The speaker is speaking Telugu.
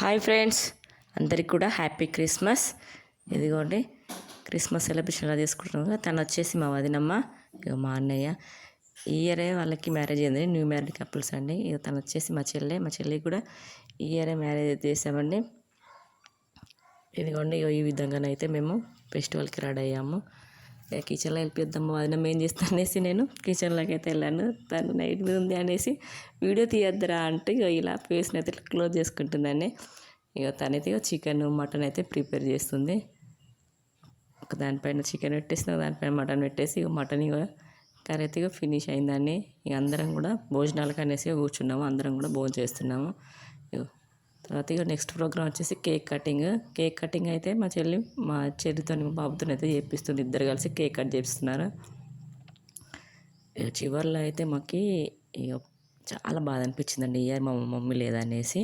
హాయ్ ఫ్రెండ్స్, అందరికి కూడా హ్యాపీ క్రిస్మస్. ఇదిగోండి క్రిస్మస్ సెలబ్రేషన్ ఎలా చేసుకుంటున్నాము. తను వచ్చేసి మా వదినమ్మ, ఇక మా అన్నయ్య. ఈ ఇయరే వాళ్ళకి మ్యారేజ్ అయింది, న్యూ మ్యారేడ్ కపుల్స్ అండి. ఇక తను వచ్చేసి మా చెల్లి కూడా ఈ ఇయరే మ్యారేజ్ చేసామండి. ఇదిగోండి ఈ విధంగానైతే మేము ఫెస్టివల్కి రెడీ అయ్యాము. కిచెన్లో వెళ్ళిపోద్దాము వదినమ్మ ఏం చేస్తా అనేసి నేను కిచెన్లోకి అయితే వెళ్ళాను. తను నైట్ మీద ఉంది అనేసి వీడియో తీయద్దురా అంటే ఇక ఇలా ఫేస్ని అయితే క్లోజ్ చేసుకుంటుందండి. ఇక తనైతే చికెన్ మటన్ అయితే ప్రిపేర్ చేస్తుంది. ఒక దానిపైన చికెన్ పెట్టేసి దానిపైన మటన్ పెట్టేసి ఇక మటన్ ఇక కర్రీ అయితే ఫినిష్ అయిందండి. ఇక అందరం కూడా భోజనాలకు అనేసి కూర్చున్నాము, అందరం కూడా భోజనం చేస్తున్నాము. తర్వాత ఇక నెక్స్ట్ ప్రోగ్రామ్ వచ్చేసి కేక్ కటింగ్ అయితే మా చెల్లితో మా బాబుతో అయితే చేపిస్తుంది. ఇద్దరు కలిసి కేక్ కట్ చేపిస్తున్నారు. చివరిలో అయితే మాకు ఇక చాలా బాధ అనిపించిందండి, ఇయర్ మా మమ్మీ లేదనేసి.